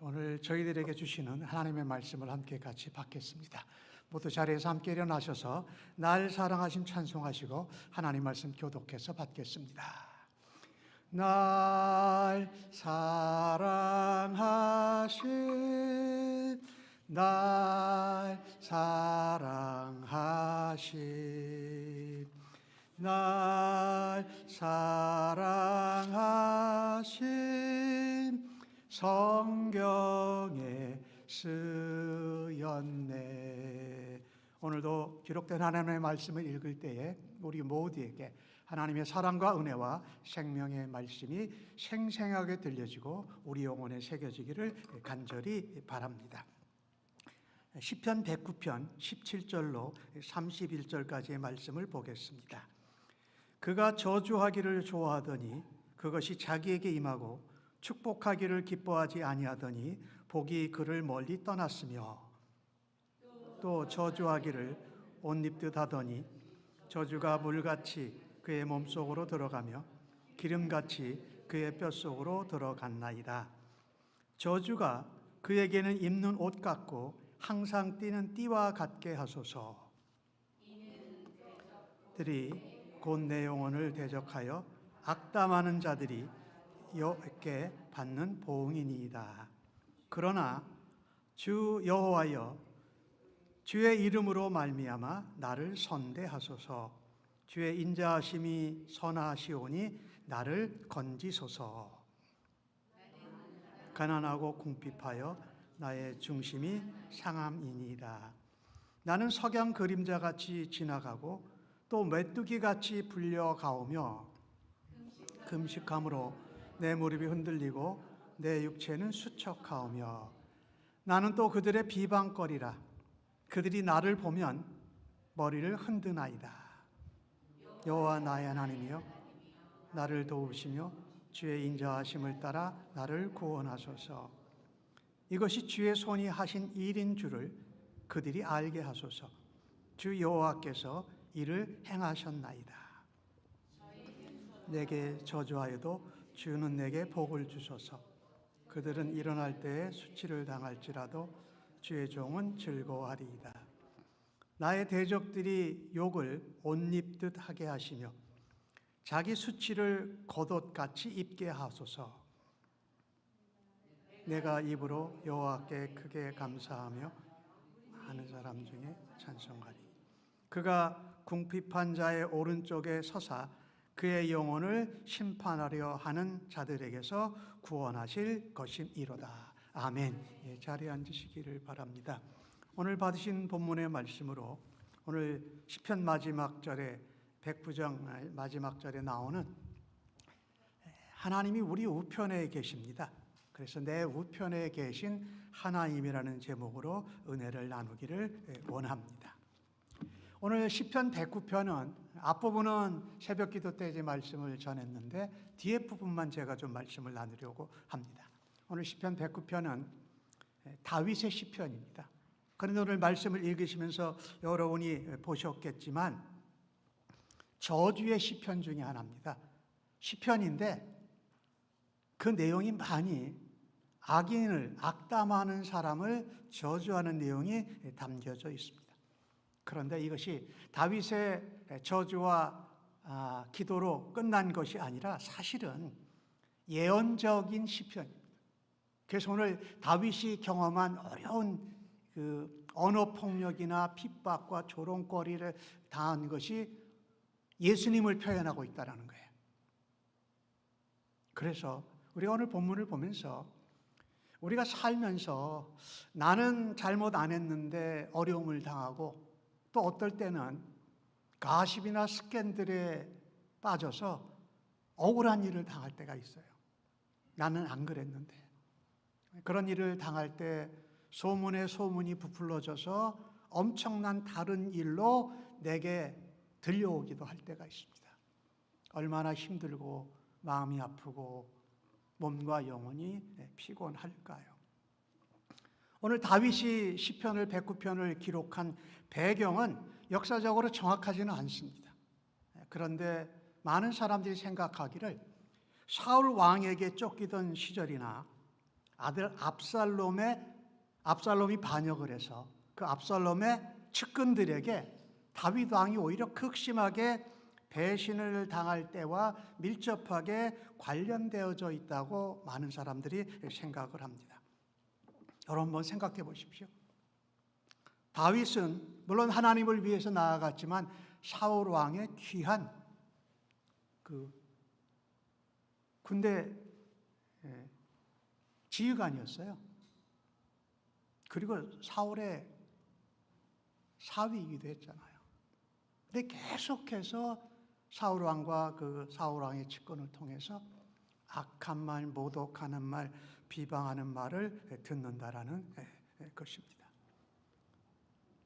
오늘 저희들에게 주시는 하나님의 말씀을 함께 같이 받겠습니다. 모두 자리에서 함께 일어나셔서 날 사랑하심 찬송하시고 하나님 말씀 교독해서 받겠습니다. 날 사랑하심, 날 사랑하심, 날 사랑하심, 성경에 쓰였네. 오늘도 기록된 하나님의 말씀을 읽을 때에 우리 모두에게 하나님의 사랑과 은혜와 생명의 말씀이 생생하게 들려지고 우리 영혼에 새겨지기를 간절히 바랍니다. 시편 109편 17절로 31절까지의 말씀을 보겠습니다. 그가 저주하기를 좋아하더니 그것이 자기에게 임하고 축복하기를 기뻐하지 아니하더니 복이 그를 멀리 떠났으며, 또 저주하기를 옷 입듯 하더니 저주가 물같이 그의 몸속으로 들어가며 기름같이 그의 뼛속으로 들어갔나이다. 저주가 그에게는 입는 옷 같고 항상 띠는 띠와 같게 하소서. 들이 곧 내 영혼을 대적하여 악담하는 자들이 여호와께 받는 보응이니이다. 그러나 주 여호와여, 주의 이름으로 말미암아 나를 선대하소서. 주의 인자하심이 선하시오니 나를 건지소서. 가난하고 궁핍하여 나의 중심이 상함이니이다. 나는 석양 그림자같이 지나가고 또 메뚜기같이 불려가오며 금식함으로 내 무릎이 흔들리고 내 육체는 수척하오며, 나는 또 그들의 비방거리라. 그들이 나를 보면 머리를 흔드나이다. 여호와 나의 하나님이여, 나를 도우시며 주의 인자하심을 따라 나를 구원하소서. 이것이 주의 손이 하신 일인 줄을 그들이 알게 하소서. 주 여호와께서 이를 행하셨나이다. 내게 저주하여도 주는 내게 복을 주소서. 그들은 일어날 때에 수치를 당할지라도 주의 종은 즐거워하리이다. 나의 대적들이 욕을 옷 입듯 하게 하시며 자기 수치를 겉옷같이 입게 하소서. 내가 입으로 여호와께 크게 감사하며 많은 사람 중에 찬송하리. 그가 궁핍한 자의 오른쪽에 서사 그의 영혼을 심판하려 하는 자들에게서 구원하실 것임이로다. 아멘. 자리에 앉으시기를 바랍니다. 오늘 받으신 본문의 말씀으로 오늘 시편 마지막 절에, 백부정 마지막 절에 나오는 하나님이 우리 우편에 계십니다. 그래서 내 우편에 계신 하나님이라는 제목으로 은혜를 나누기를 원합니다. 오늘 시편 109편은 앞부분은 새벽기도 때 이제 말씀을 전했는데 뒤에 부분만 제가 좀 말씀을 나누려고 합니다. 오늘 시편 109편은 다윗의 시편입니다. 그런데 오늘 말씀을 읽으시면서 여러분이 보셨겠지만 저주의 시편 중에 하나입니다. 시편인데 그 내용이 많이 악인을, 악담하는 사람을 저주하는 내용이 담겨져 있습니다. 그런데 이것이 다윗의 저주와 기도로 끝난 것이 아니라 사실은 예언적인 시편입니다. 그래서 오늘 다윗이 경험한 어려운 그 언어폭력이나 핍박과 조롱거리를 당한 것이 예수님을 표현하고 있다는 거예요. 그래서 우리가 오늘 본문을 보면서 우리가 살면서 나는 잘못 안 했는데 어려움을 당하고 또 어떨 때는 가십이나 스캔들에 빠져서 억울한 일을 당할 때가 있어요. 나는 안 그랬는데. 그런 일을 당할 때 소문에 소문이 부풀러져서 엄청난 다른 일로 내게 들려오기도 할 때가 있습니다. 얼마나 힘들고 마음이 아프고 몸과 영혼이 피곤할까요? 오늘 다윗이 시편을 109편을 기록한 배경은 역사적으로 정확하지는 않습니다. 그런데 많은 사람들이 생각하기를 사울 왕에게 쫓기던 시절이나 아들 압살롬이 반역을 해서 그 압살롬의 측근들에게 다윗 왕이 오히려 극심하게 배신을 당할 때와 밀접하게 관련되어져 있다고 많은 사람들이 생각을 합니다. 여러분 한번 생각해 보십시오. 다윗은 물론 하나님을 위해서 나아갔지만 사울 왕의 귀한 그 군대 지휘관이었어요. 그리고 사울의 사위이기도 했잖아요. 근데 계속해서 사울 왕과 그 사울 왕의 측근을 통해서 악한 말, 모독하는 말, 비방하는 말을 듣는다라는 것입니다.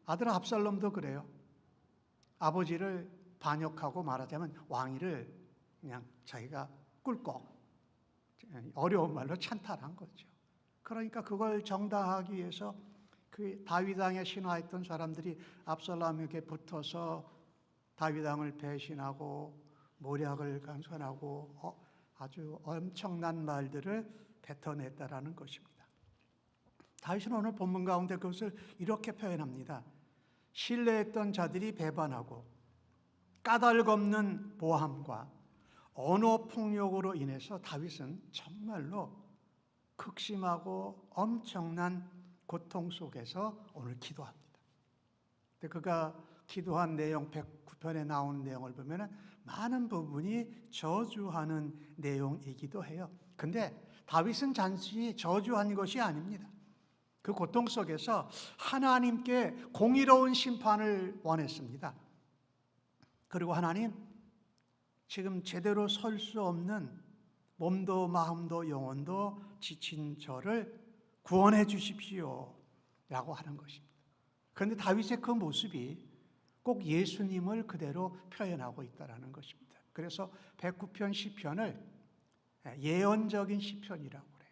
아들 압살롬도 그래요. 아버지를 반역하고 말하자면 왕위를 그냥 자기가 꿀꺽, 어려운 말로 찬탈한 거죠. 그러니까 그걸 정당하기 위해서 그 다윗 왕에 신화했던 사람들이 압살롬에게 붙어서 다윗 왕을 배신하고 모략을 강선하고 아주 엄청난 말들을 뱉어냈다라는 것입니다. 다윗은 오늘 본문 가운데 그것을 이렇게 표현합니다. 신뢰했던 자들이 배반하고 까닭 없는 보함과 언어 폭력으로 인해서 다윗은 정말로 극심하고 엄청난 고통 속에서 오늘 기도합니다. 근데 그가 기도한 내용 109편에 나온 내용을 보면 많은 부분이 저주하는 내용이기도 해요. 근데 다윗은 단순히 저주한 것이 아닙니다. 그 고통 속에서 하나님께 공의로운 심판을 원했습니다. 그리고 하나님, 지금 제대로 설 수 없는 몸도 마음도 영혼도 지친 저를 구원해 주십시오 라고 하는 것입니다. 그런데 다윗의 그 모습이 꼭 예수님을 그대로 표현하고 있다는 것입니다. 그래서 109편 시편을 예언적인 시편이라고 그래요.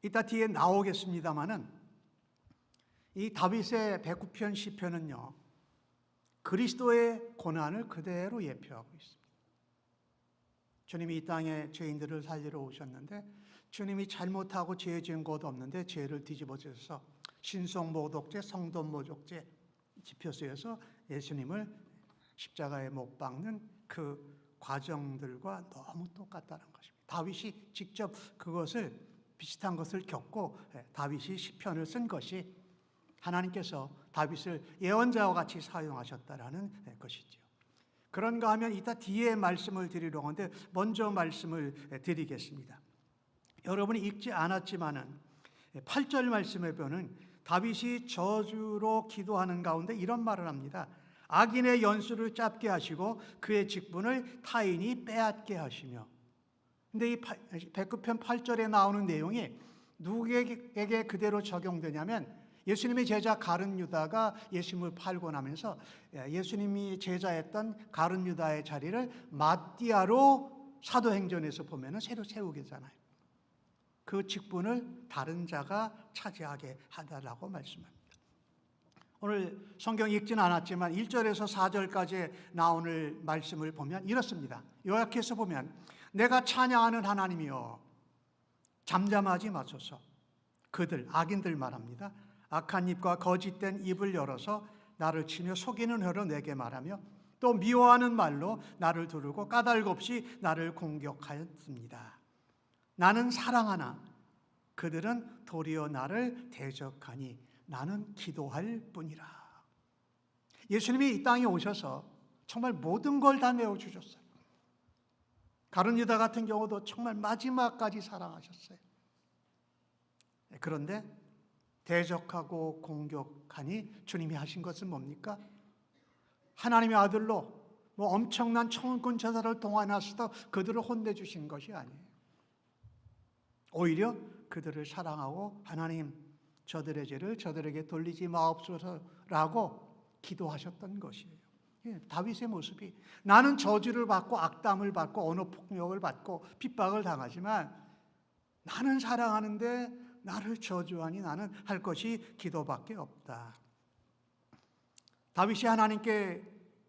이따 뒤에 나오겠습니다마는 이 다윗의 109편 시편은요, 그리스도의 고난을 그대로 예표하고 있습니다. 주님이 이 땅에 죄인들을 살리러 오셨는데 주님이 잘못하고 죄 지은 곳 없는데 죄를 뒤집어져서 신성 모독죄, 성돈 모독죄 지표수에서 예수님을 십자가에 못 박는 그 과정들과 너무 똑같다는 것입니다. 다윗이 직접 그것을 비슷한 것을 겪고 다윗이 시편을 쓴 것이 하나님께서 다윗을 예언자와 같이 사용하셨다라는 것이죠. 그런가 하면 이따 뒤에 말씀을 드리려고 하는데 먼저 말씀을 드리겠습니다. 여러분이 읽지 않았지만은 8절 말씀에 보면 다윗이 저주로 기도하는 가운데 이런 말을 합니다. 악인의 연수를 짧게 하시고 그의 직분을 타인이 빼앗게 하시며. 근데 이 109편 8절에 나오는 내용이 누구에게 그대로 적용되냐면 예수님의 제자 가룟 유다가 예수님을 팔고 나면서 예수님이 제자였던 가룟 유다의 자리를 마띠아로 사도행전에서 보면은 새로 세우게 되잖아요. 그 직분을 다른 자가 차지하게 하다라고 말씀합니다. 오늘 성경 읽지는 않았지만 1절에서 4절까지 나오는 말씀을 보면 이렇습니다. 요약해서 보면 내가 찬양하는 하나님이여 잠잠하지 마소서. 그들 악인들 말합니다. 악한 입과 거짓된 입을 열어서 나를 치며 속이는 혀로 내게 말하며 또 미워하는 말로 나를 두르고 까닭 없이 나를 공격하였습니다. 나는 사랑하나 그들은 도리어 나를 대적하니 나는 기도할 뿐이라. 예수님이 이 땅에 오셔서 정말 모든 걸 다 내어주셨어요. 가룟 유다 같은 경우도 정말 마지막까지 사랑하셨어요. 그런데 대적하고 공격하니 주님이 하신 것은 뭡니까? 하나님의 아들로 엄청난 천군 천사를 동원하셔서 그들을 혼내주신 것이 아니에요. 오히려 그들을 사랑하고 하나님 저들의 죄를 저들에게 돌리지 마옵소서라고 기도하셨던 것이에요. 다윗의 모습이 나는 저주를 받고 악담을 받고 언어 폭력을 받고 핍박을 당하지만 나는 사랑하는데 나를 저주하니 나는 할 것이 기도밖에 없다. 다윗이 하나님께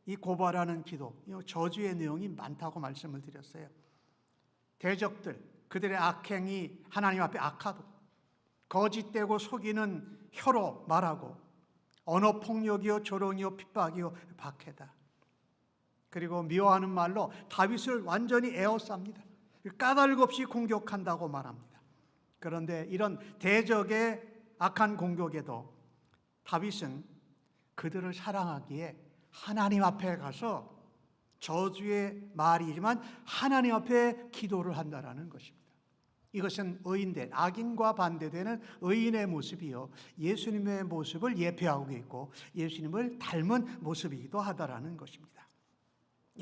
이 고발하는 기도, 저주의 내용이 많다고 말씀을 드렸어요. 대적들, 그들의 악행이 하나님 앞에 악하도 거짓되고 속이는 혀로 말하고 언어폭력이요 조롱이요 핍박이요 박해다. 그리고 미워하는 말로 다윗을 완전히 에워쌉니다. 까닭 없이 공격한다고 말합니다. 그런데 이런 대적의 악한 공격에도 다윗은 그들을 사랑하기에 하나님 앞에 가서 저주의 말이지만 하나님 앞에 기도를 한다라는 것입니다. 이것은 의인된 악인과 반대되는 의인의 모습이요 예수님의 모습을 예표하고 있고 예수님을 닮은 모습이기도 하다라는 것입니다.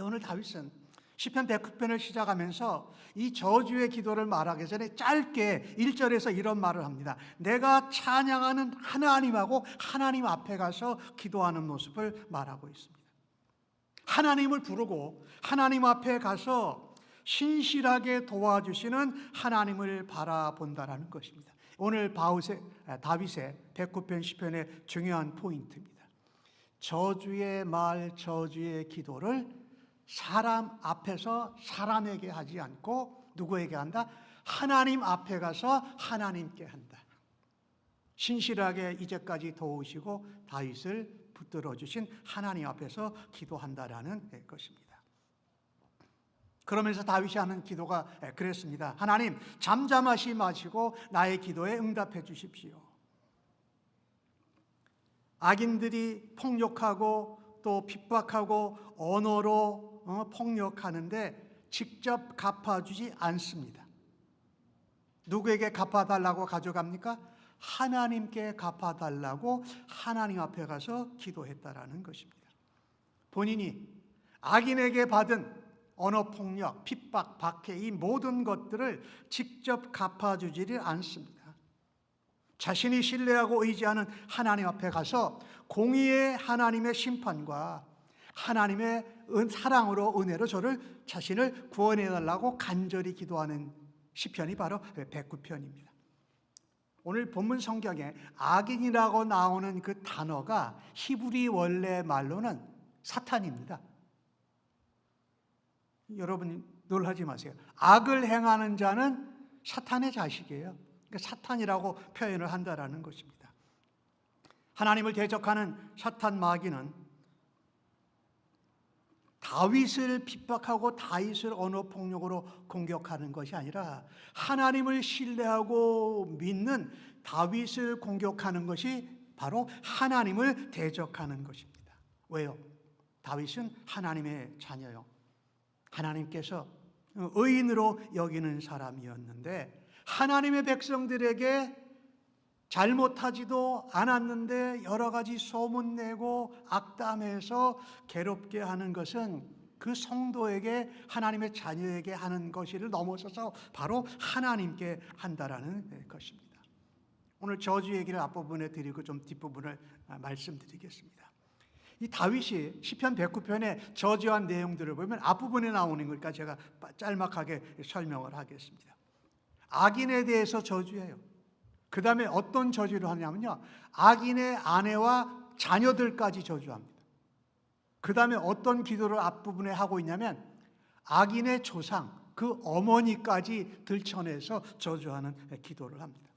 오늘 다윗은 시편 109편을 시작하면서 이 저주의 기도를 말하기 전에 짧게 1절에서 이런 말을 합니다. 내가 찬양하는 하나님하고 하나님 앞에 가서 기도하는 모습을 말하고 있습니다. 하나님을 부르고 하나님 앞에 가서 신실하게 도와주시는 하나님을 바라본다라는 것입니다. 오늘 다윗의 109편 시편의 중요한 포인트입니다. 저주의 말, 저주의 기도를 사람 앞에서 사람에게 하지 않고 누구에게 한다? 하나님 앞에 가서 하나님께 한다. 신실하게 이제까지 도우시고 다윗을 붙들어 주신 하나님 앞에서 기도한다라는 것입니다. 그러면서 다윗이 하는 기도가 그랬습니다. 하나님, 잠잠하시 마시고 나의 기도에 응답해 주십시오. 악인들이 폭력하고 또 핍박하고 언어로 폭력하는데 직접 갚아주지 않습니다. 누구에게 갚아달라고 가져갑니까? 하나님께 갚아달라고 하나님 앞에 가서 기도했다라는 것입니다. 본인이 악인에게 받은 언어폭력, 핍박, 박해 이 모든 것들을 직접 갚아주지를 않습니다. 자신이 신뢰하고 의지하는 하나님 앞에 가서 공의의 하나님의 심판과 하나님의 사랑으로 은혜로 자신을 구원해달라고 간절히 기도하는 시편이 바로 109편입니다. 오늘 본문 성경에 악인이라고 나오는 그 단어가 히브리 원래 말로는 사탄입니다. 여러분 놀라지 마세요. 악을 행하는 자는 사탄의 자식이에요. 그러니까 사탄이라고 표현을 한다라는 것입니다. 하나님을 대적하는 사탄 마귀는 다윗을 핍박하고 다윗을 언어폭력으로 공격하는 것이 아니라 하나님을 신뢰하고 믿는 다윗을 공격하는 것이 바로 하나님을 대적하는 것입니다. 왜요? 다윗은 하나님의 자녀요. 하나님께서 의인으로 여기는 사람이었는데 하나님의 백성들에게 잘못하지도 않았는데 여러 가지 소문내고 악담해서 괴롭게 하는 것은 그 성도에게 하나님의 자녀에게 하는 것을 넘어서서 바로 하나님께 한다라는 것입니다. 오늘 저주 얘기를 앞부분에 드리고 좀 뒷부분을 말씀드리겠습니다. 이 다윗이 시편 109편의 저주한 내용들을 보면 앞부분에 나오는 거니까 제가 짤막하게 설명을 하겠습니다. 악인에 대해서 저주해요. 그 다음에 어떤 저주를 하냐면요, 악인의 아내와 자녀들까지 저주합니다. 그 다음에 어떤 기도를 앞부분에 하고 있냐면 악인의 조상, 그 어머니까지 들춰내서 저주하는 기도를 합니다.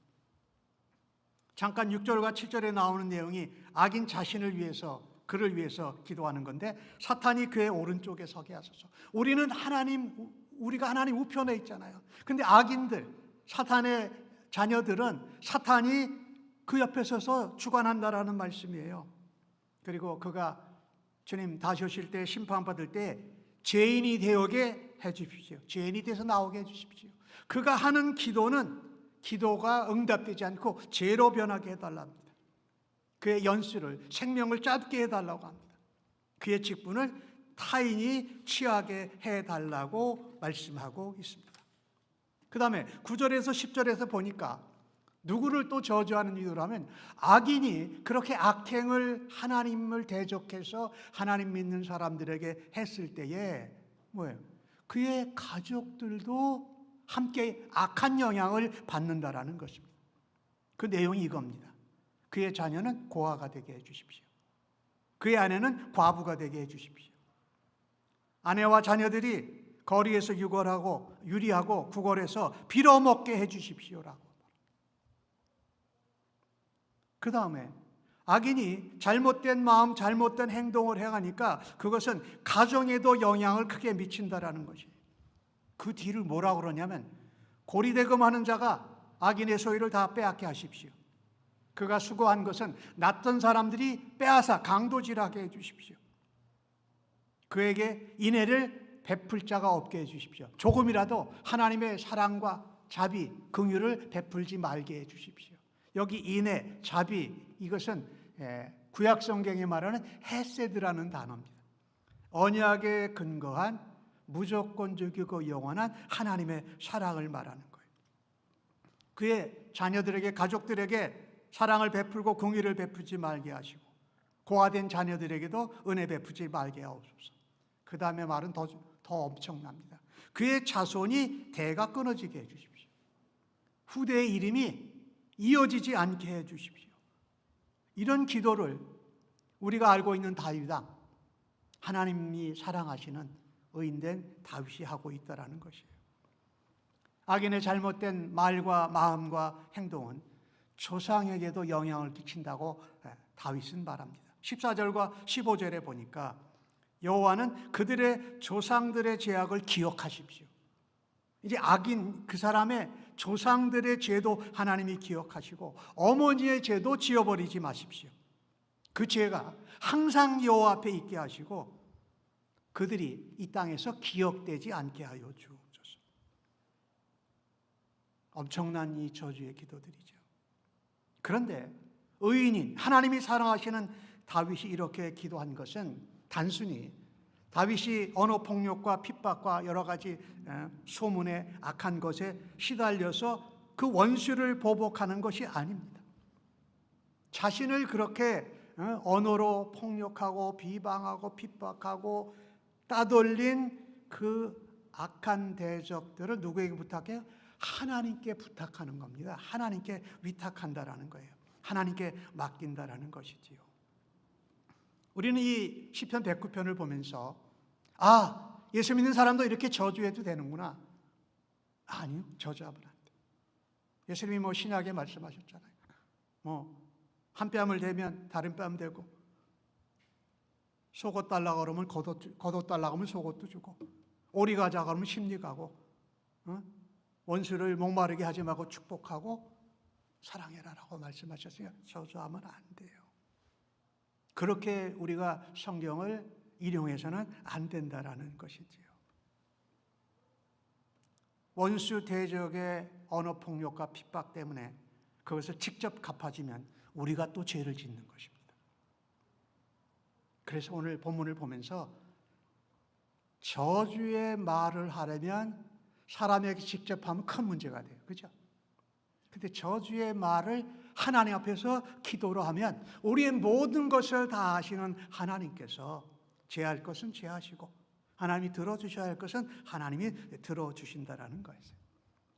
잠깐 6절과 7절에 나오는 내용이 악인 자신을 위해서, 그를 위해서 기도하는 건데, 사탄이 그의 오른쪽에 서게 하소서. 우리가 하나님 우편에 있잖아요. 근데 악인들, 사탄의 자녀들은 사탄이 그 옆에 서서 주관한다라는 말씀이에요. 그리고 그가 주님 다시 오실 때 심판받을 때 죄인이 되게 해 주십시오. 죄인이 돼서 나오게 해 주십시오. 그가 하는 기도가 응답되지 않고 죄로 변하게 해달랍니다. 그의 연수를, 생명을 짧게 해달라고 합니다. 그의 직분을 타인이 취하게 해달라고 말씀하고 있습니다. 그 다음에 9절에서 10절에서 보니까 누구를 또 저주하는 이유로 하면 악인이 그렇게 악행을 하나님을 대적해서 하나님 믿는 사람들에게 했을 때에 뭐예요? 그의 가족들도 함께 악한 영향을 받는다라는 것입니다. 그 내용이 이겁니다. 그의 자녀는 고아가 되게 해주십시오. 그의 아내는 과부가 되게 해주십시오. 아내와 자녀들이 거리에서 유리하고 구걸해서 빌어먹게 해주십시오라고. 그 다음에 악인이 잘못된 마음, 잘못된 행동을 해가니까 그것은 가정에도 영향을 크게 미친다라는 것이에요. 그 뒤를 뭐라고 그러냐면 고리대금하는 자가 악인의 소유를 다 빼앗게 하십시오. 그가 수고한 것은 낯선 사람들이 빼앗아 강도질하게 해주십시오. 그에게 인애를 베풀 자가 없게 해주십시오. 조금이라도 하나님의 사랑과 자비, 긍휼을 베풀지 말게 해주십시오. 여기 인애, 자비, 이것은 구약 성경에 말하는 헤세드라는 단어입니다. 언약에 근거한 무조건적이고 영원한 하나님의 사랑을 말하는 거예요. 그의 자녀들에게, 가족들에게 사랑을 베풀고 긍휼을 베풀지 말게 하시고 고아된 자녀들에게도 은혜 베풀지 말게 하옵소서. 그 다음에 말은 더 엄청납니다. 그의 자손이 대가 끊어지게 해주십시오. 후대의 이름이 이어지지 않게 해주십시오. 이런 기도를 우리가 알고 있는 다윗왕, 하나님이 사랑하시는 의인된 다윗이 하고 있다는 것이에요. 악인의 잘못된 말과 마음과 행동은 조상에게도 영향을 끼친다고 다윗은 말합니다. 14절과 15절에 보니까 여호와는 그들의 조상들의 죄악을 기억하십시오. 이제 악인 그 사람의 조상들의 죄도 하나님이 기억하시고 어머니의 죄도 지워버리지 마십시오. 그 죄가 항상 여호와 앞에 있게 하시고 그들이 이 땅에서 기억되지 않게 하여 주옵소서. 엄청난 이 저주의 기도들이죠. 그런데 의인인 하나님이 사랑하시는 다윗이 이렇게 기도한 것은 단순히 다윗이 언어폭력과 핍박과 여러 가지 소문에 악한 것에 시달려서 그 원수를 보복하는 것이 아닙니다. 자신을 그렇게 언어로 폭력하고 비방하고 핍박하고 따돌린 그 악한 대적들을 누구에게 부탁해요? 하나님께 부탁하는 겁니다. 하나님께 위탁한다라는 거예요. 하나님께 맡긴다라는 것이지요. 우리는 이 시편 109편을 보면서 예수 믿는 사람도 이렇게 저주해도 되는구나. 아니요, 저주하면 안 돼. 예수님이 신약에 말씀하셨잖아요. 한 뺨을 대면 다른 뺨 대고 속옷 달라고 그러면 겉옷 달라고 하면 속옷도 주고 오리 가자 그러면 심리 가고 원수를 목마르게 하지 말고 축복하고 사랑해라라고 말씀하셨으니까 저주하면 안 돼요. 그렇게 우리가 성경을 인용해서는 안 된다라는 것이지요. 원수 대적의 언어폭력과 핍박 때문에 그것을 직접 갚아지면 우리가 또 죄를 짓는 것입니다. 그래서 오늘 본문을 보면서 저주의 말을 하려면 사람에게 직접 하면 큰 문제가 돼요. 그죠? 근데 저주의 말을 하나님 앞에서 기도로 하면 우리의 모든 것을 다 아시는 하나님께서 제할 것은 제하시고 하나님이 들어주셔야 할 것은 하나님이 들어주신다라는 거예요.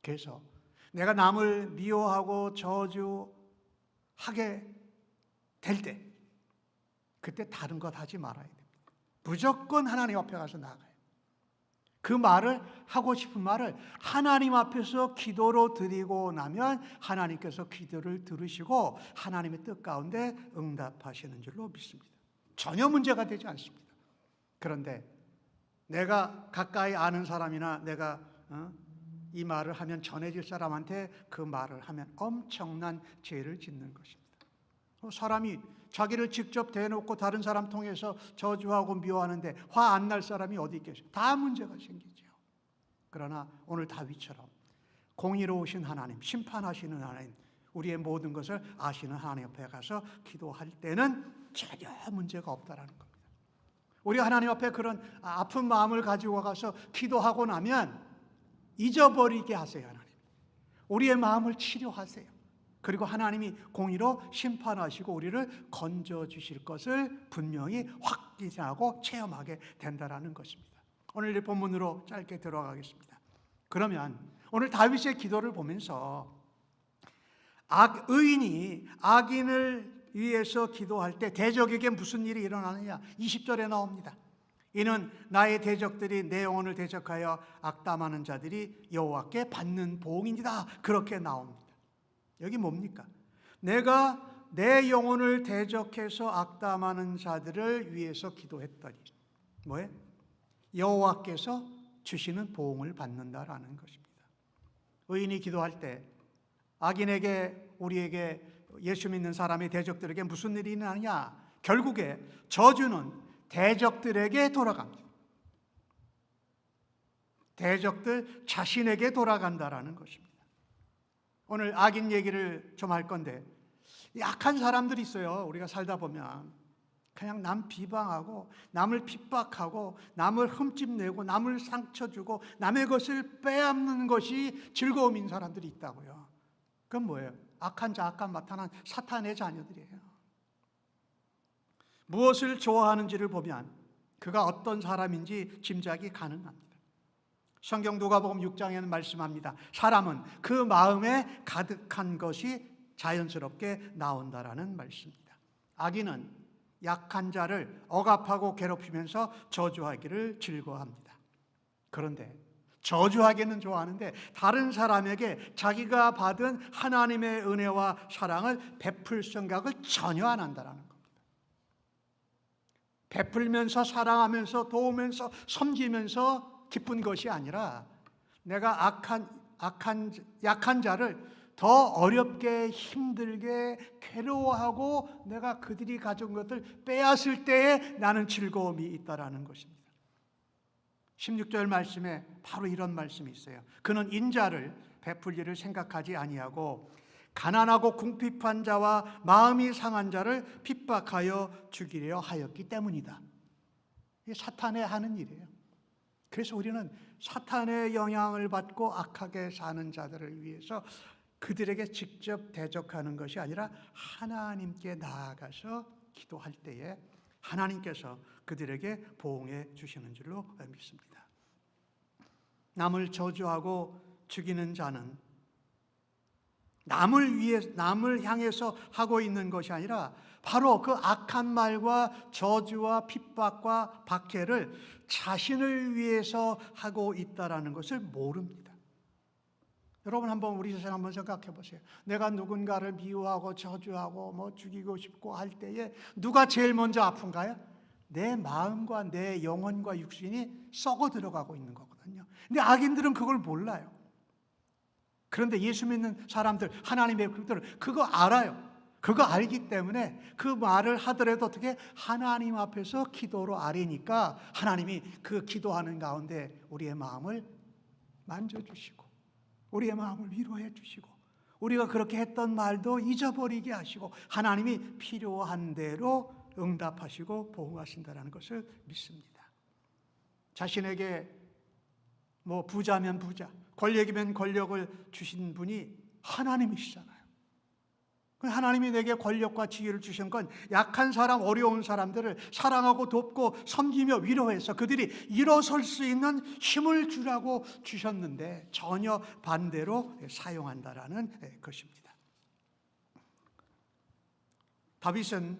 그래서 내가 남을 미워하고 저주하게 될 때 그때 다른 것 하지 말아야 됩니다. 무조건 하나님 앞에 가서 나가요. 그 말을 하고 싶은 말을 하나님 앞에서 기도로 드리고 나면 하나님께서 기도를 들으시고 하나님의 뜻 가운데 응답하시는 줄로 믿습니다. 전혀 문제가 되지 않습니다. 그런데 내가 가까이 아는 사람이나 내가 이 말을 하면 전해질 사람한테 그 말을 하면 엄청난 죄를 짓는 것입니다. 사람이 자기를 직접 대놓고 다른 사람 통해서 저주하고 미워하는데 화 안 날 사람이 어디 있겠어요? 다 문제가 생기죠. 그러나 오늘 다윗처럼 공의로우신 하나님, 심판하시는 하나님, 우리의 모든 것을 아시는 하나님 앞에 가서 기도할 때는 전혀 문제가 없다라는 겁니다. 우리가 하나님 앞에 그런 아픈 마음을 가지고 가서 기도하고 나면 잊어버리게 하세요. 하나님, 우리의 마음을 치료하세요. 그리고 하나님이 공의로 심판하시고 우리를 건져주실 것을 분명히 확신하고 체험하게 된다는 것입니다. 오늘 이 본문으로 짧게 들어가겠습니다. 그러면 오늘 다윗의 기도를 보면서 의인이 악인을 위해서 기도할 때 대적에게 무슨 일이 일어나느냐 20절에 나옵니다. 이는 나의 대적들이 내 영혼을 대적하여 악담하는 자들이 여호와께 받는 보응이니라. 그렇게 나옵니다. 여기 뭡니까? 내가 내 영혼을 대적해서 악담하는 자들을 위해서 기도했더니 뭐예요? 여호와께서 주시는 보응을 받는다라는 것입니다. 의인이 기도할 때 악인에게, 우리에게, 예수 믿는 사람의 대적들에게 무슨 일이 나느냐? 결국에 저주는 대적들에게 돌아갑니다. 대적들 자신에게 돌아간다라는 것입니다. 오늘 악인 얘기를 좀 할 건데, 약한 사람들이 있어요. 우리가 살다 보면 그냥 남 비방하고 남을 핍박하고 남을 흠집내고 남을 상처 주고 남의 것을 빼앗는 것이 즐거움인 사람들이 있다고요. 그건 뭐예요? 악한 자, 악한 나타난 사탄의 자녀들이에요. 무엇을 좋아하는지를 보면 그가 어떤 사람인지 짐작이 가능합니다. 성경 누가복음 6장에는 말씀합니다. 사람은 그 마음에 가득한 것이 자연스럽게 나온다라는 말씀입니다. 악인은 약한 자를 억압하고 괴롭히면서 저주하기를 즐거워합니다. 그런데 저주하기는 좋아하는데 다른 사람에게 자기가 받은 하나님의 은혜와 사랑을 베풀 생각을 전혀 안 한다는 겁니다. 베풀면서 사랑하면서 도우면서 섬기면서 기쁜 것이 아니라 내가 약한 자를 더 어렵게 힘들게 괴로워하고 내가 그들이 가진 것을 빼앗을 때에 나는 즐거움이 있다라는 것입니다. 16절 말씀에 바로 이런 말씀이 있어요. 그는 인자를 베풀 일을 생각하지 아니하고 가난하고 궁핍한 자와 마음이 상한 자를 핍박하여 죽이려 하였기 때문이다. 이게 사탄의 하는 일이에요. 그래서 우리는 사탄의 영향을 받고 악하게 사는 자들을 위해서 그들에게 직접 대적하는 것이 아니라 하나님께 나아가서 기도할 때에 하나님께서 그들에게 보응해 주시는 줄로 믿습니다. 남을 저주하고 죽이는 자는 남을 향해서 하고 있는 것이 아니라 바로 그 악한 말과 저주와 핍박과 박해를 자신을 위해서 하고 있다라는 것을 모릅니다. 여러분 한번 우리 세상 한번 생각해 보세요. 내가 누군가를 미워하고 저주하고 죽이고 싶고 할 때에 누가 제일 먼저 아픈가요? 내 마음과 내 영혼과 육신이 썩어 들어가고 있는 거거든요. 근데 악인들은 그걸 몰라요. 그런데 예수 믿는 사람들, 하나님의 백성들은 그거 알아요. 그거 알기 때문에 그 말을 하더라도 어떻게 하나님 앞에서 기도로 아뢰니까 하나님이 그 기도하는 가운데 우리의 마음을 만져주시고 우리의 마음을 위로해 주시고 우리가 그렇게 했던 말도 잊어버리게 하시고 하나님이 필요한 대로 응답하시고 보응하신다는 것을 믿습니다. 자신에게 부자면 부자, 권력이면 권력을 주신 분이 하나님이시잖아요. 하나님이 내게 권력과 지혜를 주신 건 약한 사람, 어려운 사람들을 사랑하고 돕고 섬기며 위로해서 그들이 일어설 수 있는 힘을 주라고 주셨는데 전혀 반대로 사용한다라는 것입니다. 다윗은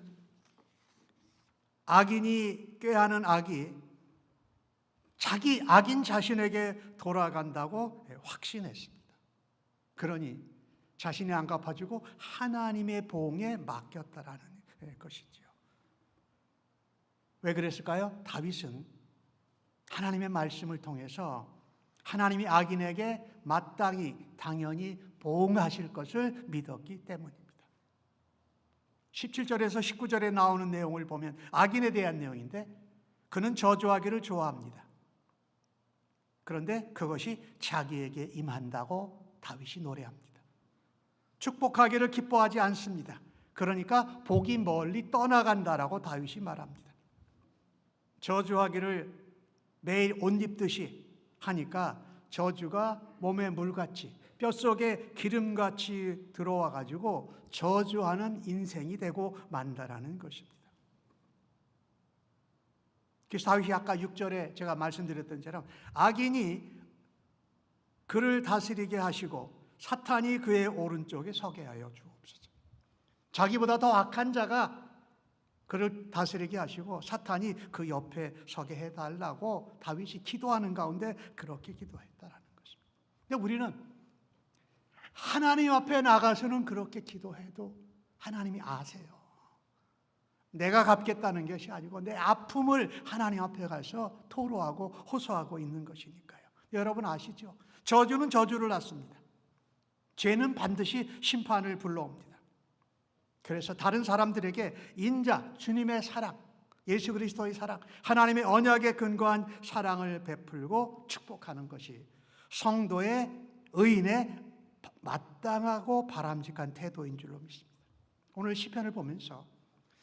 악인이 꾀하는 악이 자기 악인 자신에게 돌아간다고 확신했습니다. 그러니 자신이 안 갚아주고 하나님의 보응에 맡겼다라는 것이죠. 왜 그랬을까요? 다윗은 하나님의 말씀을 통해서 하나님이 악인에게 마땅히 당연히 보응하실 것을 믿었기 때문입니다. 17절에서 19절에 나오는 내용을 보면 악인에 대한 내용인데 그는 저주하기를 좋아합니다. 그런데 그것이 자기에게 임한다고 다윗이 노래합니다. 축복하기를 기뻐하지 않습니다. 그러니까 복이 멀리 떠나간다라고 다윗이 말합니다. 저주하기를 매일 옷 입듯이 하니까 저주가 몸에 물같이 뼛속에 기름같이 들어와 가지고 저주하는 인생이 되고 만다라는 것입니다. 그래서 다윗이 아까 6절에 제가 말씀드렸던 것처럼 악인이 그를 다스리게 하시고 사탄이 그의 오른쪽에 서게 하여 주옵소서. 자기보다 더 악한 자가 그를 다스리게 하시고 사탄이 그 옆에 서게 해달라고 다윗이 기도하는 가운데 그렇게 기도했다라는 것입니다. 근데 우리는 하나님 앞에 나가서는 그렇게 기도해도 하나님이 아세요. 내가 갚겠다는 것이 아니고 내 아픔을 하나님 앞에 가서 토로하고 호소하고 있는 것이니까요. 여러분 아시죠? 저주는 저주를 낳습니다. 죄는 반드시 심판을 불러옵니다. 그래서 다른 사람들에게 인자, 주님의 사랑, 예수 그리스도의 사랑, 하나님의 언약에 근거한 사랑을 베풀고 축복하는 것이 성도의 의인의 마땅하고 바람직한 태도인 줄로 믿습니다. 오늘 시편을 보면서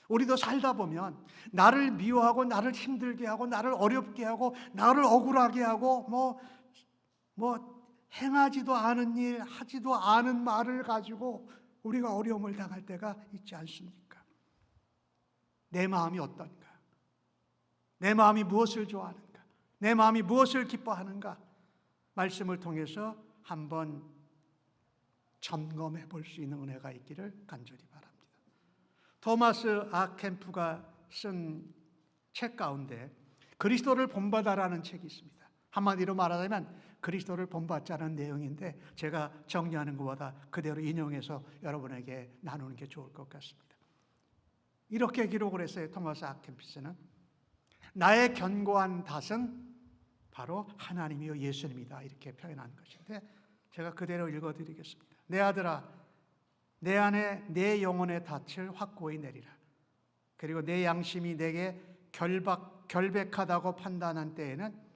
우리도 살다 보면 나를 미워하고 나를 힘들게 하고 나를 어렵게 하고 나를 억울하게 하고 행하지도 않은 일, 하지도 않은 말을 가지고 우리가 어려움을 당할 때가 있지 않습니까? 내 마음이 어떤가? 내 마음이 무엇을 좋아하는가? 내 마음이 무엇을 기뻐하는가? 말씀을 통해서 한번 점검해 볼 수 있는 은혜가 있기를 간절히 바랍니다. 토마스 아켄푸가 쓴 책 가운데 그리스도를 본받아라는 책이 있습니다. 한마디로 말하자면 그리스도를 본받자는 내용인데 제가 정리하는 것보다 그대로 인용해서 여러분에게 나누는 게 좋을 것 같습니다. 이렇게 기록을 했어요. 토마스 아켄푸스는 나의 견고한 닷은 바로 하나님이요 예수님이다 이렇게 표현한 것인데 제가 그대로 읽어드리겠습니다. 내 아들아 내 안에 내 영혼의 닻을 확고히 내리라. 그리고 내 양심이 내게 결백하다고 판단한 때에는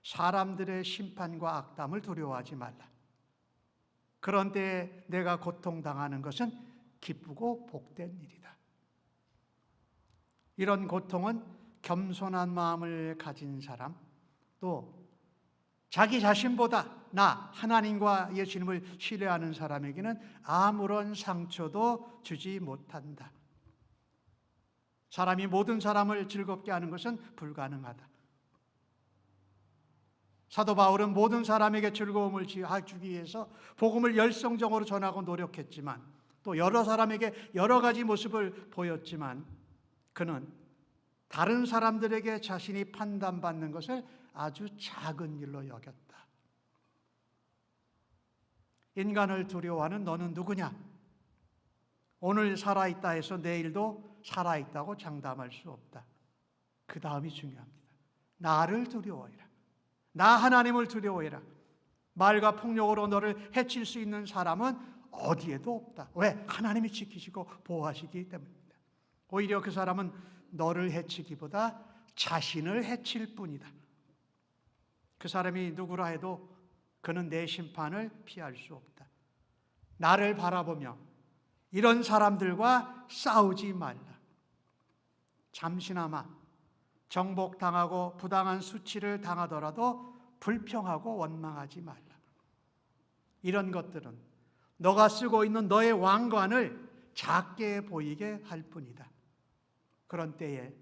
사람들의 심판과 악담을 두려워하지 말라. 그런 때에 내가 고통당하는 것은 기쁘고 복된 일이다. 이런 고통은 겸손한 마음을 가진 사람, 또 자기 자신보다 나 하나님과 예수님을 신뢰하는 사람에게는 아무런 상처도 주지 못한다. 사람이 모든 사람을 즐겁게 하는 것은 불가능하다. 사도 바울은 모든 사람에게 즐거움을 주기 위해서 복음을 열성적으로 전하고 노력했지만 또 여러 사람에게 여러 가지 모습을 보였지만 그는 다른 사람들에게 자신이 판단받는 것을 아주 작은 일로 여겼다. 인간을 두려워하는 너는 누구냐? 오늘 살아있다 해서 내일도 살아있다고 장담할 수 없다. 그 다음이 중요합니다. 나를 두려워해라. 나 하나님을 두려워해라. 말과 폭력으로 너를 해칠 수 있는 사람은 어디에도 없다. 왜? 하나님이 지키시고 보호하시기 때문입니다. 오히려 그 사람은 너를 해치기보다 자신을 해칠 뿐이다. 그 사람이 누구라 해도 그는 내 심판을 피할 수 없다. 나를 바라보며 이런 사람들과 싸우지 말라. 잠시나마 정복당하고 부당한 수치를 당하더라도 불평하고 원망하지 말라. 이런 것들은 너가 쓰고 있는 너의 왕관을 작게 보이게 할 뿐이다. 그런 때에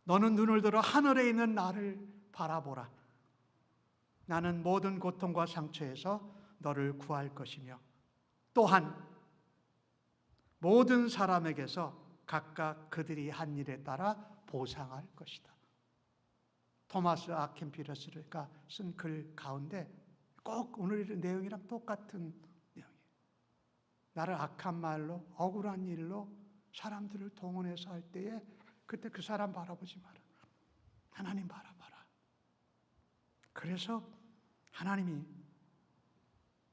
너는 눈을 들어 하늘에 있는 나를 바라보라. 나는 모든 고통과 상처에서 너를 구할 것이며 또한 모든 사람에게서 각각 그들이 한 일에 따라 보상할 것이다. 토마스 아켄피러스가 쓴 글 가운데 꼭 오늘 내용이랑 똑같은 내용이에요. 나를 악한 말로 억울한 일로 사람들을 동원해서 할 때에 그때 그 사람 바라보지 마라. 하나님 바라봐라. 그래서 하나님이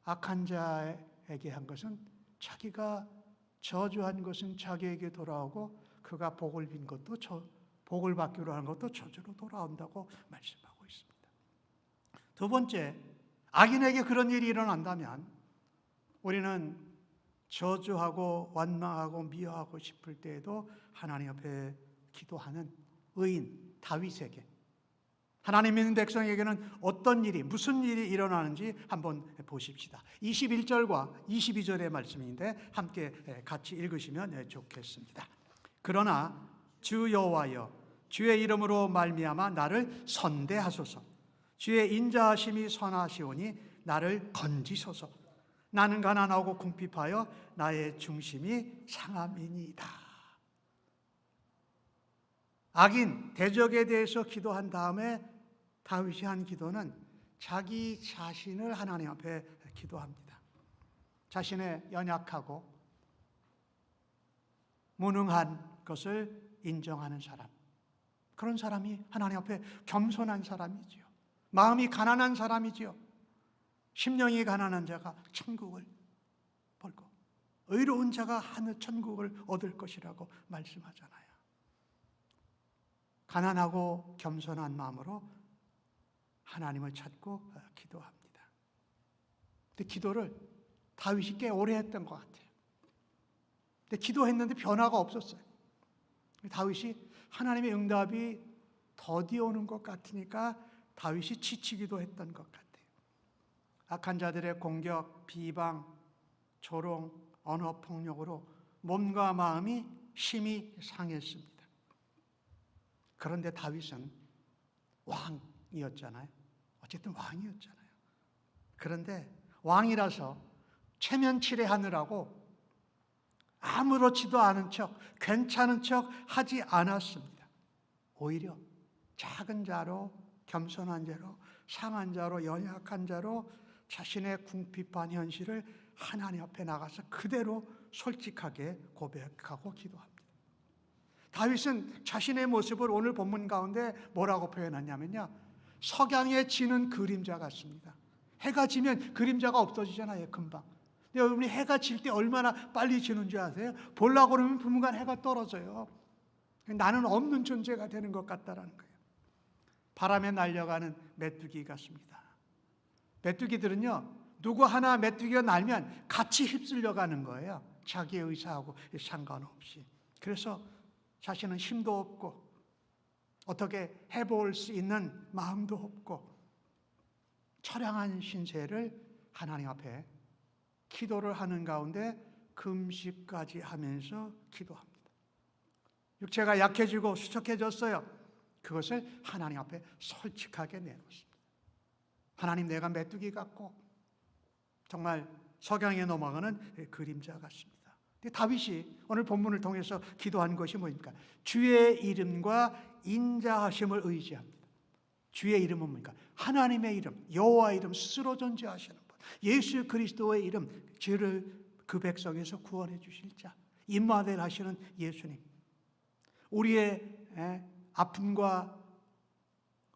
악한 자에게 한 것은 자기가 저주한 것은 자기에게 돌아오고 그가 복을 빈 것도 복을 받기로 한 것도 저주로 돌아온다고 말씀하고 있습니다. 두 번째, 악인에게 그런 일이 일어난다면 우리는 저주하고 원망하고 미워하고 싶을 때에도 하나님 앞에 기도하는 의인 다윗에게 하나님 믿는 백성에게는 어떤 일이 무슨 일이 일어나는지 한번 보십시다. 21절과 22절의 말씀인데 함께 같이 읽으시면 좋겠습니다. 그러나 주 여호와여 주의 이름으로 말미암아 나를 선대하소서. 주의 인자하심이 선하시오니 나를 건지소서. 나는 가난하고 궁핍하여 나의 중심이 상함이니이다. 악인 대적에 대해서 기도한 다음에 다윗이 한 기도는 자기 자신을 하나님 앞에 기도합니다. 자신의 연약하고 무능한 것을 인정하는 사람, 그런 사람이 하나님 앞에 겸손한 사람이지요. 마음이 가난한 사람이지요. 심령이 가난한 자가 천국을 벌고 의로운 자가 하늘 천국을 얻을 것이라고 말씀하잖아요. 가난하고 겸손한 마음으로 하나님을 찾고 기도합니다. 근데 기도를 다윗이 꽤 오래 했던 것 같아요. 근데 기도했는데 변화가 없었어요. 다윗이 하나님의 응답이 더디 오는 것 같으니까 다윗이 지치기도 했던 것 같아요. 악한 자들의 공격, 비방, 조롱, 언어폭력으로 몸과 마음이 심히 상했습니다. 그런데 다윗은 왕이었잖아요. 어쨌든 왕이었잖아요. 그런데 왕이라서 체면치레하느라고 아무렇지도 않은 척, 괜찮은 척 하지 않았습니다. 오히려 작은 자로, 겸손한 자로, 상한 자로, 연약한 자로 자신의 궁핍한 현실을 하나님 앞에 나가서 그대로 솔직하게 고백하고 기도합니다. 다윗은 자신의 모습을 오늘 본문 가운데 뭐라고 표현하냐면요, 석양에 지는 그림자 같습니다. 해가 지면 그림자가 없어지잖아요, 금방. 근데 여러분이 해가 질 때 얼마나 빨리 지는 줄 아세요? 보려고 그러면 분명한 해가 떨어져요. 나는 없는 존재가 되는 것 같다라는 거예요. 바람에 날려가는 메뚜기 같습니다. 메뚜기들은요, 누구 하나 메뚜기가 날면 같이 휩쓸려 가는 거예요. 자기의 의사하고 상관없이. 그래서 자신은 힘도 없고 어떻게 해볼 수 있는 마음도 없고 처량한 신세를 하나님 앞에 기도를 하는 가운데 금식까지 하면서 기도합니다. 육체가 약해지고 수척해졌어요. 그것을 하나님 앞에 솔직하게 내놓습니다. 하나님, 내가 메뚜기 같고 정말 석양에 넘어가는 그림자 같습니다. 근데 다윗이 오늘 본문을 통해서 기도한 것이 뭐입니까? 주의 이름과 인자하심을 의지합니다. 주의 이름은 뭡니까? 하나님의 이름, 여호와의 이름, 스스로 존재하시는 분, 예수 그리스도의 이름, 죄를 그 백성에서 구원해 주실 자, 임마누엘 하시는 예수님, 우리의 아픔과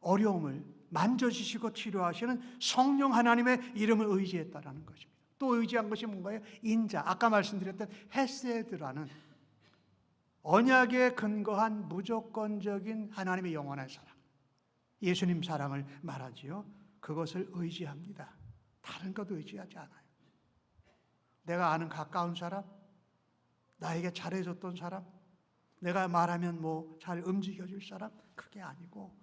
어려움을 만져주시고 치료하시는 성령 하나님의 이름을 의지했다라는 것입니다. 또 의지한 것이 뭔가요? 인자, 아까 말씀드렸던 헤세드라는 언약에 근거한 무조건적인 하나님의 영원한 사랑, 예수님 사랑을 말하지요. 그것을 의지합니다. 다른 것 의지하지 않아요. 내가 아는 가까운 사람, 나에게 잘해줬던 사람, 내가 말하면 뭐 잘 움직여줄 사람, 그게 아니고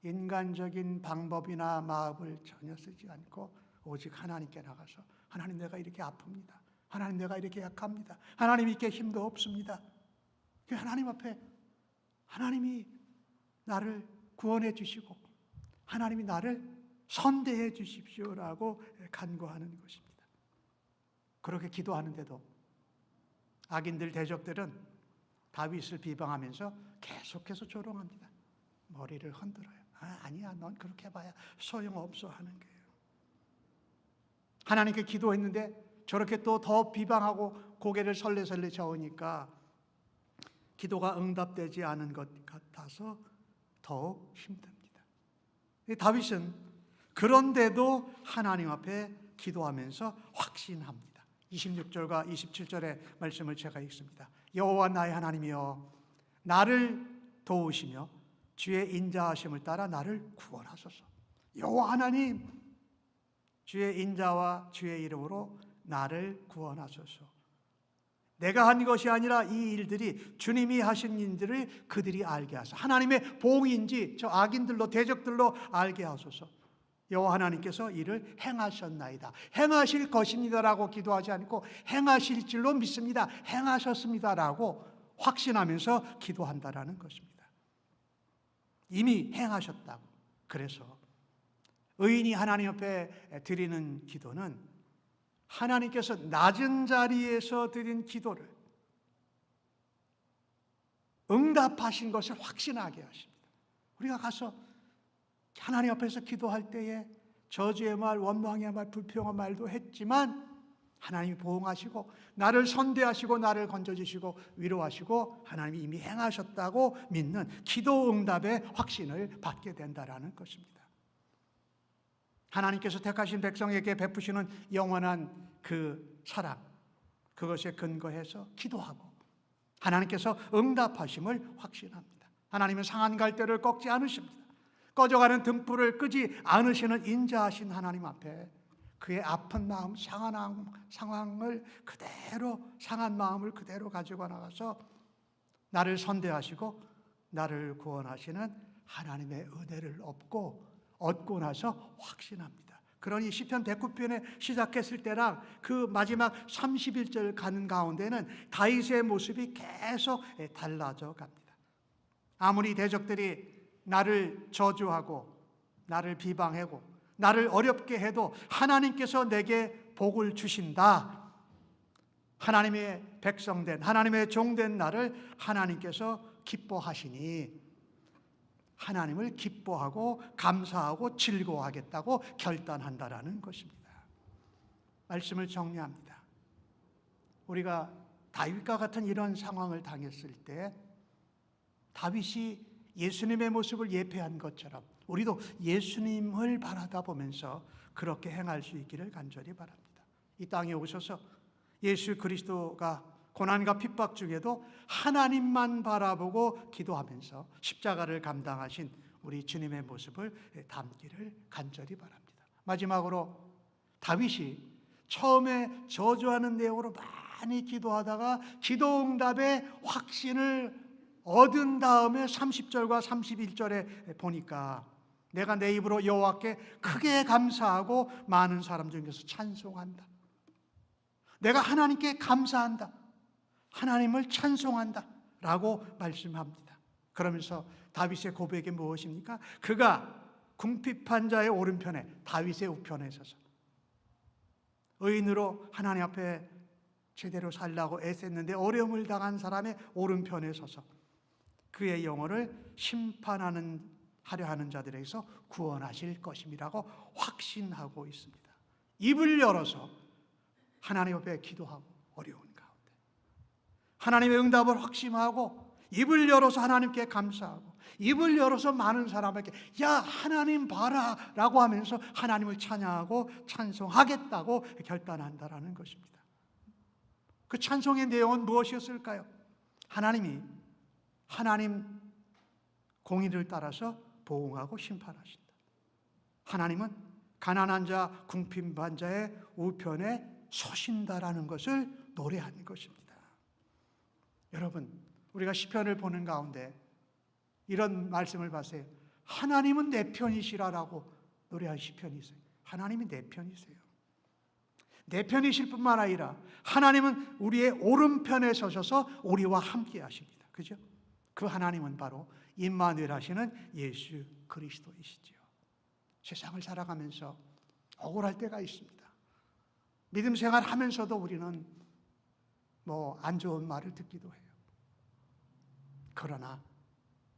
인간적인 방법이나 마음을 전혀 쓰지 않고 오직 하나님께 나가서, 하나님, 내가 이렇게 아픕니다. 하나님, 내가 이렇게 약합니다. 하나님, 이렇게 힘도 없습니다. 하나님 앞에 하나님이 나를 구원해 주시고 하나님이 나를 선대해 주십시오라고 간구하는 것입니다. 그렇게 기도하는데도 악인들, 대적들은 다윗을 비방하면서 계속해서 조롱합니다. 머리를 흔들어요. 아니야, 넌 그렇게 봐야 소용없어 하는 거예요. 하나님께 기도했는데 저렇게 또 더 비방하고 고개를 설레설레 저으니까 기도가 응답되지 않은 것 같아서 더욱 힘듭니다. 다윗은 그런데도 하나님 앞에 기도하면서 확신합니다. 26절과 27절의 말씀을 제가 읽습니다. 여호와 나의 하나님이여, 나를 도우시며 주의 인자하심을 따라 나를 구원하소서. 여호와 하나님, 주의 인자와 주의 이름으로 나를 구원하소서. 내가 한 것이 아니라 이 일들이 주님이 하신 일들을 그들이 알게 하소서. 하나님의 복인지 저 악인들로, 대적들로 알게 하소서. 여호와 하나님께서 이를 행하셨나이다, 행하실 것입니다라고 기도하지 않고 행하실 줄로 믿습니다, 행하셨습니다라고 확신하면서 기도한다라는 것입니다. 이미 행하셨다고. 그래서 의인이 하나님 앞에 드리는 기도는 하나님께서 낮은 자리에서 드린 기도를 응답하신 것을 확신하게 하십니다. 우리가 가서 하나님 앞에서 기도할 때에 저주의 말, 원망의 말, 불평의 말도 했지만 하나님이 보응하시고 나를 선대하시고 나를 건져주시고 위로하시고 하나님이 이미 행하셨다고 믿는 기도 응답의 확신을 받게 된다라는 것입니다. 하나님께서 택하신 백성에게 베푸시는 영원한 그 사랑, 그것에 근거해서 기도하고 하나님께서 응답하심을 확신합니다. 하나님은 상한 갈대를 꺾지 않으십니다. 꺼져가는 등불을 끄지 않으시는 인자하신 하나님 앞에 그의 아픈 마음, 상한 상황을 그대로, 상한 마음을 그대로 가지고 나가서 나를 선대하시고 나를 구원하시는 하나님의 은혜를 얻고 나서 확신합니다. 그러니 시편 109편에 시작했을 때랑 그 마지막 31절 가는 가운데는 다윗의 모습이 계속 달라져 갑니다. 아무리 대적들이 나를 저주하고 나를 비방하고 나를 어렵게 해도 하나님께서 내게 복을 주신다. 하나님의 백성된, 하나님의 종된 나를 하나님께서 기뻐하시니 하나님을 기뻐하고 감사하고 즐거워하겠다고 결단한다라는 것입니다. 말씀을 정리합니다. 우리가 다윗과 같은 이런 상황을 당했을 때 다윗이 예수님의 모습을 예표한 것처럼 우리도 예수님을 바라다 보면서 그렇게 행할 수 있기를 간절히 바랍니다. 이 땅에 오셔서 예수 그리스도가 고난과 핍박 중에도 하나님만 바라보고 기도하면서 십자가를 감당하신 우리 주님의 모습을 담기를 간절히 바랍니다. 마지막으로 다윗이 처음에 저주하는 내용으로 많이 기도하다가 기도 응답의 확신을 얻은 다음에 30절과 31절에 보니까 내가 내 입으로 여호와께 크게 감사하고 많은 사람 중에서 찬송한다. 내가 하나님께 감사한다. 하나님을 찬송한다 라고 말씀합니다. 그러면서 다윗의 고백이 무엇입니까? 그가 궁핍한 자의 오른편에 다윗의 우편에 서서 의인으로 하나님 앞에 제대로 살라고 애썼는데 어려움을 당한 사람의 오른편에 서서 그의 영혼을 심판하려 하는 자들에게서 구원하실 것임이라고 확신하고 있습니다. 입을 열어서 하나님 앞에 기도하고 어려운 가운데 하나님의 응답을 확신하고 입을 열어서 하나님께 감사하고 입을 열어서 많은 사람에게 야 하나님 봐라 라고 하면서 하나님을 찬양하고 찬송하겠다고 결단한다라는 것입니다. 그 찬송의 내용은 무엇이었을까요? 하나님 공의를 따라서 보응하고 심판하신다. 하나님은 가난한 자, 궁핍한 자의 우편에 서신다라는 것을 노래한 것입니다. 여러분, 우리가 시편을 보는 가운데 이런 말씀을 봤어요. 하나님은 내 편이시라라고 노래한 시편이 있어요. 하나님이 내 편이세요. 내 편이실 뿐만 아니라 하나님은 우리의 오른편에 서셔서 우리와 함께 하십니다. 그죠? 그 하나님은 바로 임마누엘 하시는 예수 그리스도이시지요. 세상을 살아가면서 억울할 때가 있습니다. 믿음 생활하면서도 우리는 안 좋은 말을 듣기도 해요. 그러나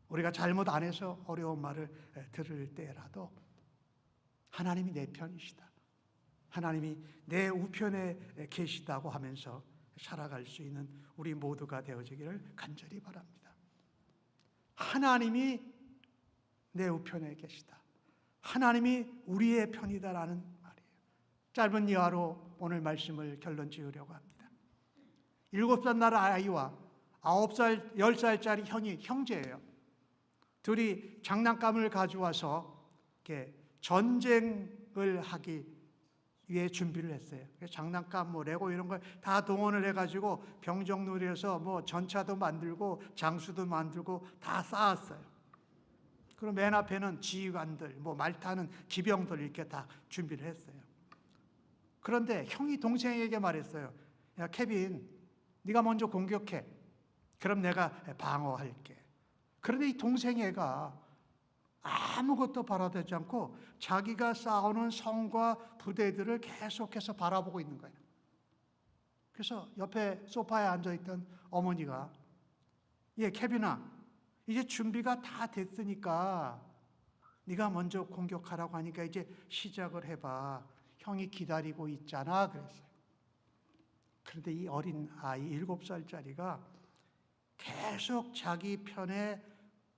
우리가 잘못 안 해서 어려운 말을 들을 때라도 하나님이 내 편이시다. 하나님이 내 우편에 계시다고 하면서 살아갈 수 있는 우리 모두가 되어지기를 간절히 바랍니다. 하나님이 내 우편에 계시다. 하나님이 우리의 편이다라는 말이에요. 짧은 이하로 오늘 말씀을 결론 지으려고 합니다. 7살 날 아이와 9살, 10살짜리 형제예요. 둘이 장난감을 가져와서 이렇게 전쟁을 하기 위해 준비를 했어요. 장난감, 레고 이런 걸 다 동원을 해가지고 병정놀이에서 전차도 만들고 장수도 만들고 다 쌓았어요. 그리고 맨 앞에는 지휘관들, 말 타는 기병들 이렇게 다 준비를 했어요. 그런데 형이 동생에게 말했어요. 야, 케빈, 네가 먼저 공격해. 그럼 내가 방어할게. 그런데 이 동생 애가 아무것도 바라보지 않고 자기가 싸우는 성과 부대들을 계속해서 바라보고 있는 거예요. 그래서 옆에 소파에 앉아있던 어머니가 예, 케빈아, 이제 준비가 다 됐으니까 네가 먼저 공격하라고 하니까 이제 시작을 해봐. 형이 기다리고 있잖아. 그랬어요. 그런데 이 어린 아이 7살짜리가 계속 자기 편의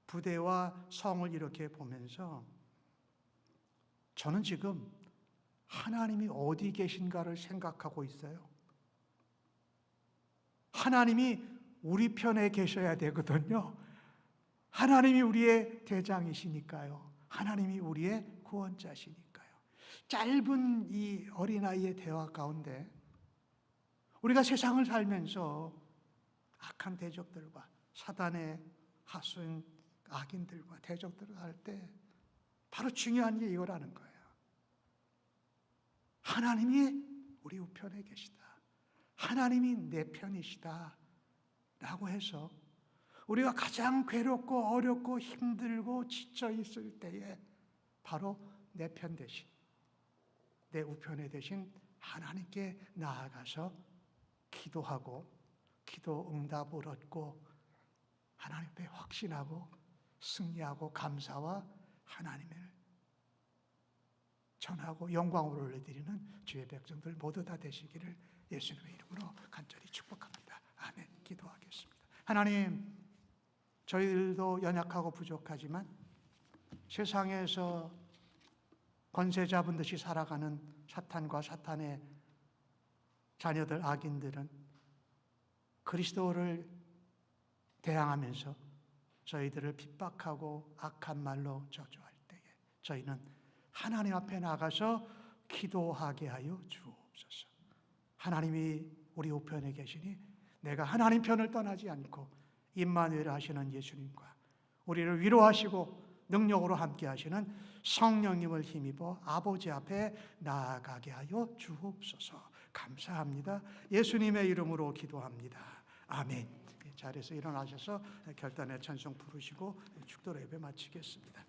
부대와 성을 이렇게 보면서 저는 지금 하나님이 어디 계신가를 생각하고 있어요. 하나님이 우리 편에 계셔야 되거든요. 하나님이 우리의 대장이시니까요. 하나님이 우리의 구원자시니까요. 짧은 이 어린아이의 대화 가운데 우리가 세상을 살면서 악한 대적들과 사단의 하수인 악인들과 대적들을 할 때 바로 중요한 게 이거라는 거예요. 하나님이 우리 우편에 계시다. 하나님이 내 편이시다. 라고 해서 우리가 가장 괴롭고 어렵고 힘들고 지쳐 있을 때에 바로 내 편 대신, 내 우편에 대신 하나님께 나아가서 기도하고 기도 응답을 얻고 하나님 앞에 확신하고 승리하고 감사와 하나님을 전하고 영광을 올려드리는 주의 백성들 모두 다 되시기를 예수님의 이름으로 간절히 축복합니다. 아멘. 기도하겠습니다. 하나님, 저희들도 연약하고 부족하지만 세상에서 권세 잡은 듯이 살아가는 사탄과 사탄의 자녀들, 악인들은 그리스도를 대항하면서 저희들을 핍박하고 악한 말로 저주할 때에 저희는 하나님 앞에 나가서 기도하게 하여 주옵소서. 하나님이 우리 우편에 계시니 내가 하나님 편을 떠나지 않고 임마누엘 하시는 예수님과 우리를 위로하시고 능력으로 함께 하시는 성령님을 힘입어 아버지 앞에 나아가게 하여 주옵소서. 감사합니다. 예수님의 이름으로 기도합니다. 아멘. 자리에서 일어나셔서 결단의 찬송 부르시고 축도로 예배 마치겠습니다.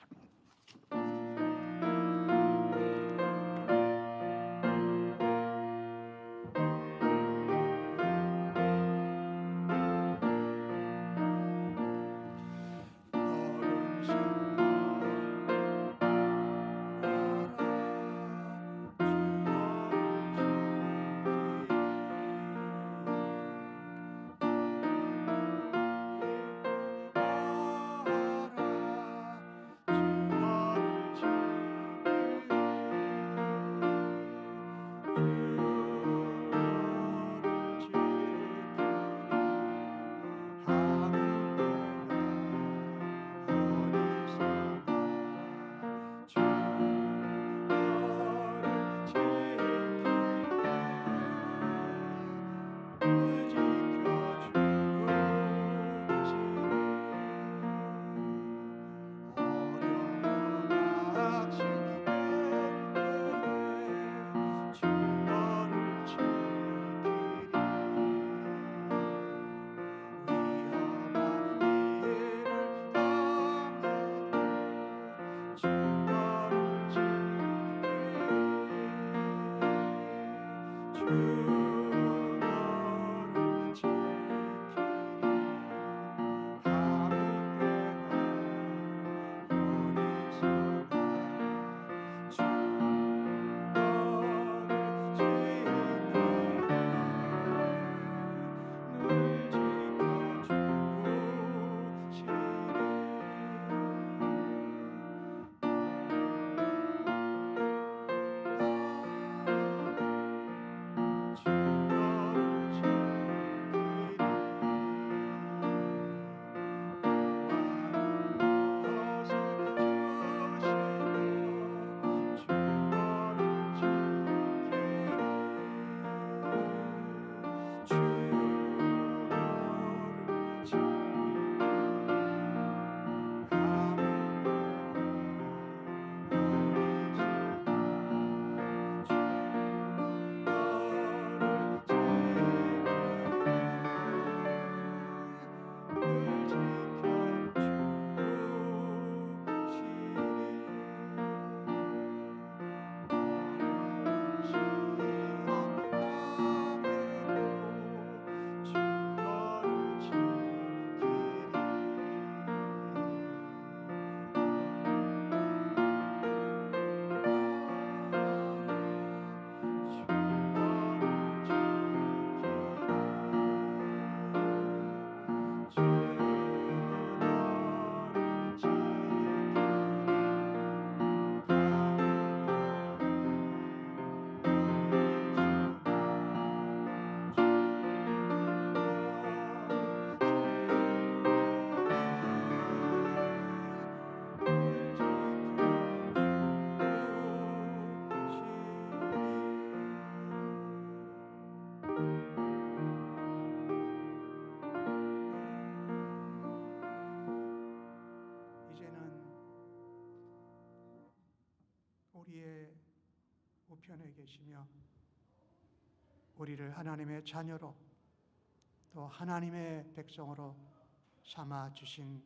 우편에 계시며 우리를 하나님의 자녀로 또 하나님의 백성으로 삼아 주신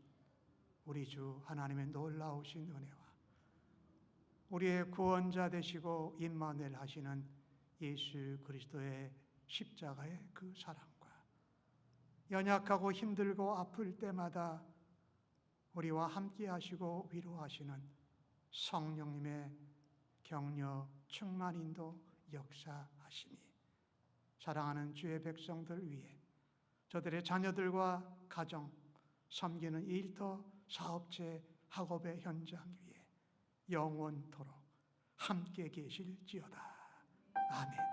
우리 주 하나님의 놀라우신 은혜와 우리의 구원자 되시고 임마누엘 하시는 예수 그리스도의 십자가의 그 사랑과 연약하고 힘들고 아플 때마다 우리와 함께 하시고 위로하시는 성령님의 격려, 충만, 인도, 역사하심이 사랑하는 주의 백성들 위해 저들의 자녀들과 가정, 섬기는 일터, 사업체, 학업의 현장 위에 영원토록 함께 계실지어다. 아멘.